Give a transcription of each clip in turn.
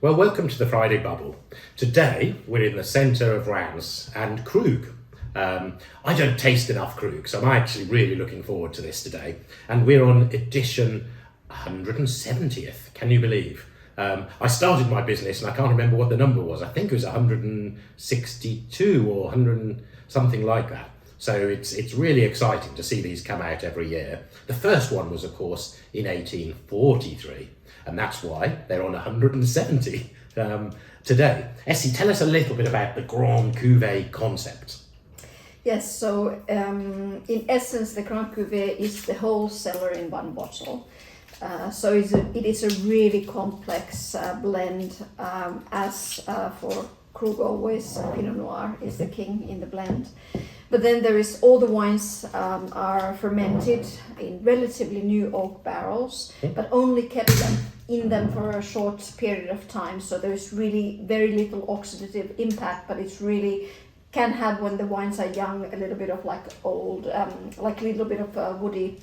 Well, welcome to the Friday Bubble. Today we're in the centre of Reims and Krug. I don't taste enough Krug, so I'm actually really looking forward to this today. And we're on edition 170th, can you believe? I started my business and I can't remember what the number was. I think it was 162 or 100 something like that. So it's really exciting to see these come out every year. The first one was, of course, in 1843. And that's why they're on 170 today. Essi, tell us a little bit about the Grande Cuvée concept. Yes, so in essence, the Grande Cuvée is the whole cellar in one bottle. So it is a really complex blend, as for Krug always, Pinot Noir is the king in the blend. But then there is all the wines are fermented in relatively new oak barrels, but only kept them in them for a short period of time. So there's really very little oxidative impact, but it's really can have, when the wines are young, a little bit of like old, like a little bit of woody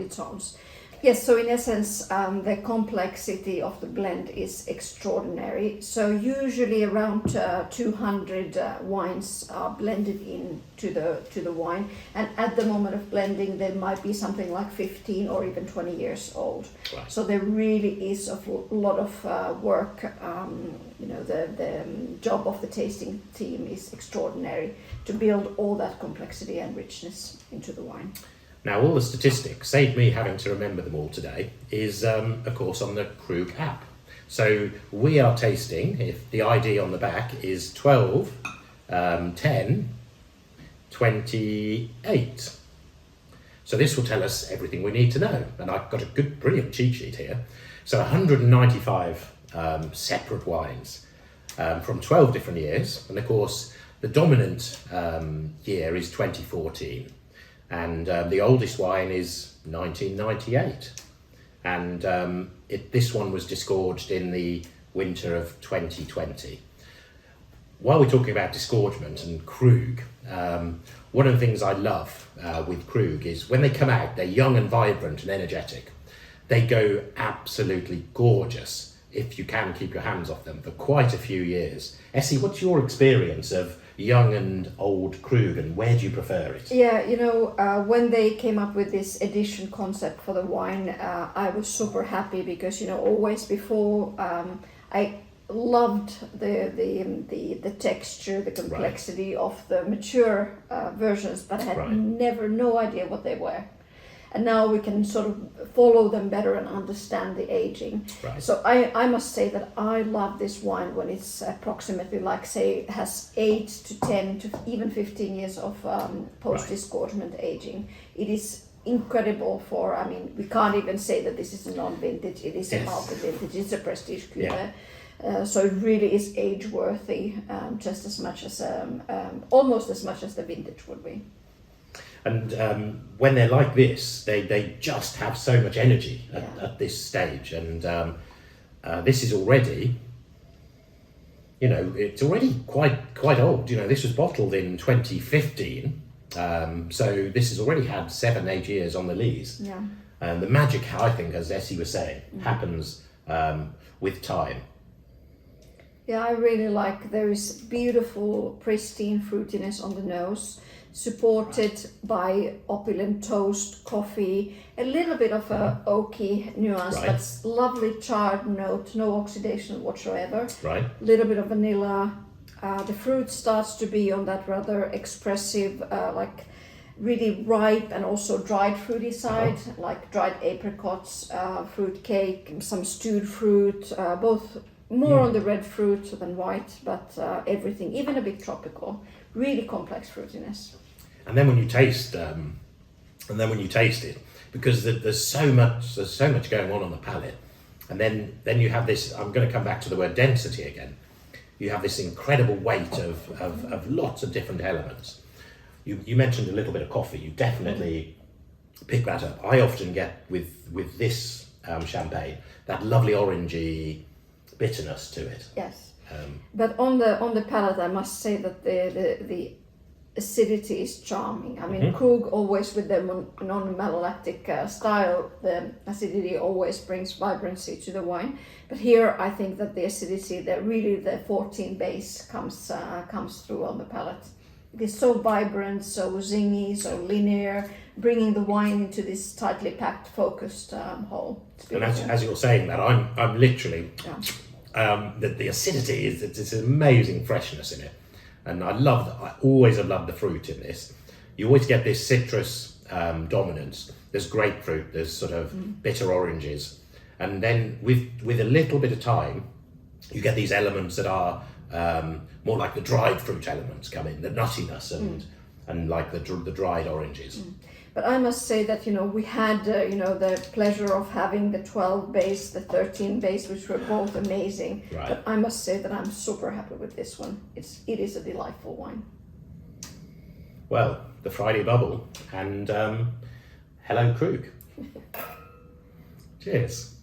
tones. Yes, so in essence, the complexity of the blend is extraordinary. So usually around 200 wines are blended into the wine, and at the moment of blending, there might be something like 15 or even 20 years old. Right. So there really is a lot of work. The job of the tasting team is extraordinary to build all that complexity and richness into the wine. Now, all the statistics, save me having to remember them all today, is of course on the Krug app. So we are tasting, if the ID on the back is 12, 10, 28. So this will tell us everything we need to know. And I've got a brilliant cheat sheet here. So 195 separate wines from 12 different years. And of course, the dominant year is 2014. And the oldest wine is 1998, and this one was disgorged in the winter of 2020. While we're talking about disgorgement and Krug, one of the things I love with Krug is when they come out, they're young and vibrant and energetic. They go absolutely gorgeous if you can keep your hands off them for quite a few years. Essi, what's your experience of young and old Krug, and where do you prefer it? Yeah, when they came up with this edition concept for the wine, I was super happy because always before I loved the texture, the complexity of the mature versions, but I had no idea what they were. And now we can sort of follow them better and understand the aging. Right. So I must say that I love this wine when it's approximately it has 8 to 10 to even 15 years of post-disgorgement aging. It is incredible we can't even say that this is a non-vintage, it is a multi-vintage, it's a prestige cuvee. Yeah. So it really is age-worthy, just as much as, almost as much as the vintage would be. And when they're like this, they just have so much energy at this stage. And this is already, it's already quite old. This was bottled in 2015. So this has already had 7-8 years on the lees. Yeah. And the magic, I think, as Essi was saying, happens with time. Yeah, I really like, there is beautiful, pristine fruitiness on the nose, supported by opulent toast, coffee, a little bit of a oaky nuance, but lovely charred note, no oxidation whatsoever. Right. A little bit of vanilla. The fruit starts to be on that rather expressive, really ripe and also dried fruity side, like dried apricots, fruit cake, some stewed fruit, both more on the red fruit than white, but everything, even a bit tropical, really complex fruitiness. And then when you taste, it, because there's so much going on the palate, and then you have this. I'm going to come back to the word density again. You have this incredible weight of lots of different elements. You mentioned a little bit of coffee. You definitely pick that up. I often get with this champagne that lovely orangey bitterness to it. Yes. But on the palate, I must say that the acidity is charming. I mean, Krug always with the non-malolactic style, the acidity always brings vibrancy to the wine. But here, I think that the acidity, the 14 base comes through on the palate. It is so vibrant, so zingy, so linear, bringing the wine into this tightly packed, focused whole. And as you're saying that, I'm literally the acidity is it's an amazing freshness in it, and I always have loved the fruit in this. You always get this citrus dominance. There's grapefruit. There's sort of bitter oranges, and then with a little bit of time, you get these elements that are more like the dried fruit elements come in, the nuttiness and like the dried oranges. But I must say that, we had, the pleasure of having the 12 base, the 13 base, which were both amazing. Right. But I must say that I'm super happy with this one. It is a delightful wine. Well, the Friday bubble and hello Krug. Cheers.